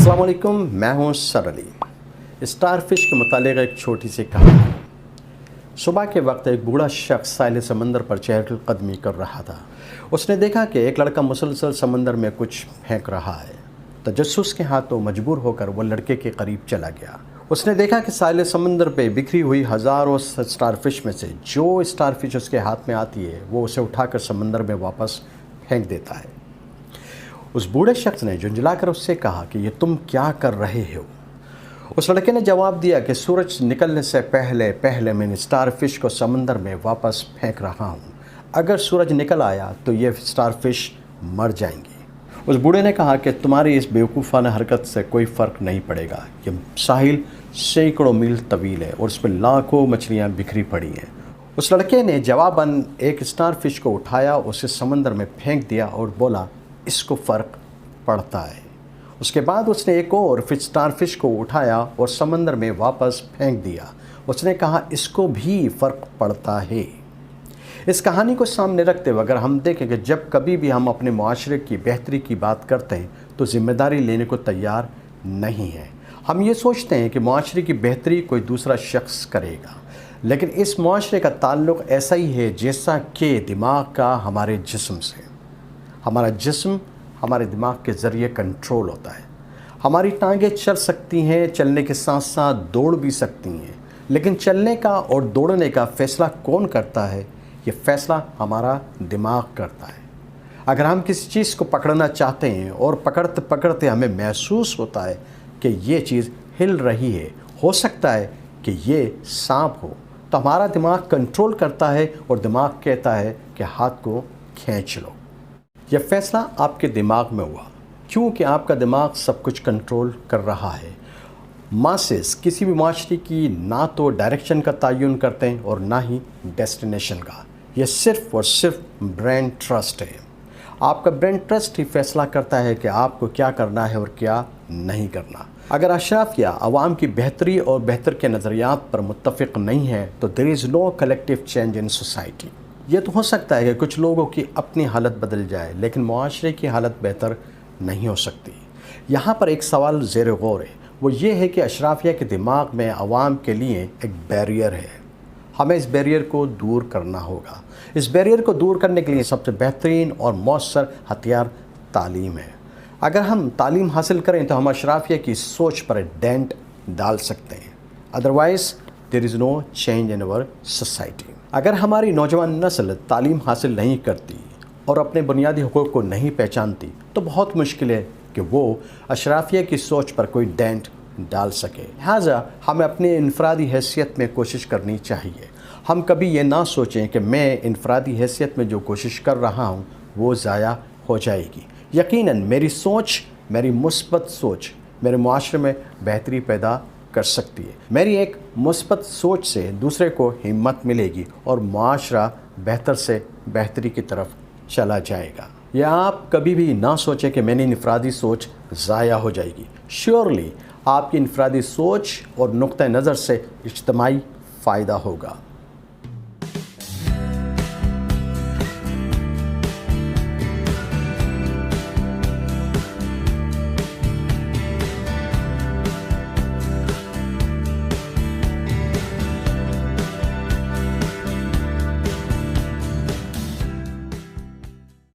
अस्सलाम वालेकुम, मैं हूं सर अली। स्टार फिश के मुतालिक एक छोटी सी कहानी। सुबह के वक्त एक बूढ़ा शख्स साहिल समंदर पर चहलकदमी कर रहा था। उसने देखा कि एक लड़का मुसलसल समंदर में कुछ फेंक रहा है। तजस्सुस के हाथों मजबूर होकर वो लड़के के करीब चला गया। उसने देखा कि साहिल समंदर पे बिखरी हुई हज़ारों स्टार फिश में से जो स्टार फिश उसके हाथ में आती है वो उसे उठाकर समंदर में वापस फेंक देता है। उस बूढ़े शख्स ने झुंझलाकर उससे कहा कि ये तुम क्या कर रहे हो। उस लड़के ने जवाब दिया कि सूरज निकलने से पहले पहले मैं स्टार फिश को समंदर में वापस फेंक रहा हूँ। अगर सूरज निकल आया तो ये स्टार फिश मर जाएंगी। उस बूढ़े ने कहा कि तुम्हारी इस बेवकूफ़ाना हरकत से कोई फ़र्क नहीं पड़ेगा। ये साहिल सैकड़ों मील तवील है और उस पर लाखों मछलियाँ बिखरी पड़ी हैं। उस लड़के ने जवाबन एक स्टार फिश को उठाया, उसे समंदर में फेंक दिया और बोला इसको फ़र्क पड़ता है। उसके बाद उसने एक और स्टार फिश को उठाया और समंदर में वापस फेंक दिया। उसने कहा इसको भी फ़र्क पड़ता है। इस कहानी को सामने रखते हुए अगर हम देखें कि जब कभी भी हम अपने मुआशरे की बेहतरी की बात करते हैं तो ज़िम्मेदारी लेने को तैयार नहीं है। हम ये सोचते हैं कि मुआशरे की बेहतरी कोई दूसरा शख्स करेगा, लेकिन इस मुआशरे का ताल्लुक़ ऐसा ही है जैसा कि दिमाग का हमारे जिस्म से। हमारा जिस्म हमारे दिमाग के ज़रिए कंट्रोल होता है। हमारी टांगें चल सकती हैं, चलने के साथ साथ दौड़ भी सकती हैं, लेकिन चलने का और दौड़ने का फ़ैसला कौन करता है? ये फ़ैसला हमारा दिमाग करता है। अगर हम किसी चीज़ को पकड़ना चाहते हैं और पकड़ते पकड़ते हमें महसूस होता है कि ये चीज़ हिल रही है, हो सकता है कि ये सांप हो, तो हमारा दिमाग कंट्रोल करता है और दिमाग कहता है कि हाथ को खींच लो। यह फ़ैसला आपके दिमाग में हुआ क्योंकि आपका दिमाग सब कुछ कंट्रोल कर रहा है। मासेस किसी भी माशरे की ना तो डायरेक्शन का तयन करते हैं और ना ही डेस्टिनेशन का। यह सिर्फ़ और सिर्फ ब्रेन ट्रस्ट है। आपका ब्रेन ट्रस्ट ही फैसला करता है कि आपको क्या करना है और क्या नहीं करना। अगर अशराफ या अवाम की बेहतरी और बेहतर के नज़रियात पर मुत्तफ़िक़ नहीं है तो there is no collective change in society. ये तो हो सकता है कि कुछ लोगों की अपनी हालत बदल जाए, लेकिन मुआशरे की हालत बेहतर नहीं हो सकती। यहाँ पर एक सवाल ज़ेर गौर है, वो ये है कि अशराफिया के दिमाग में अवाम के लिए एक बैरियर है। हमें इस बैरियर को दूर करना होगा। इस बैरियर को दूर करने के लिए सबसे बेहतरीन और मौसर हथियार तालीम है। अगर हम तालीम हासिल करें तो हम अशराफिया की सोच पर डेंट डाल सकते हैं। Otherwise there is no change in our society. अगर हमारी नौजवान नस्ल तालीम हासिल नहीं करती और अपने बुनियादी हुकूक़ को नहीं पहचानती तो बहुत मुश्किल है कि वो अशराफिया की सोच पर कोई डेंट डाल सके। लिहाजा हमें अपनी इनफरादी हैसियत में कोशिश करनी चाहिए। हम कभी ये ना सोचें कि मैं इनफरादी हैसियत में जो कोशिश कर रहा हूँ वो ज़ाया हो जाएगी। यकीनन मेरी सोच, मेरी मुस्बत सोच मेरे मुआशरे में बेहतरी पैदा कर सकती है। मेरी एक मुस्बत सोच से दूसरे को हिम्मत मिलेगी और मुआशरा बेहतर से बेहतरी की तरफ चला जाएगा। या आप कभी भी ना सोचें कि मेरी इनफरादी सोच ज़ाया हो जाएगी। श्योरली आपकी इनफरादी सोच और नुक्ता नज़र से इज्तिमाई फ़ायदा होगा।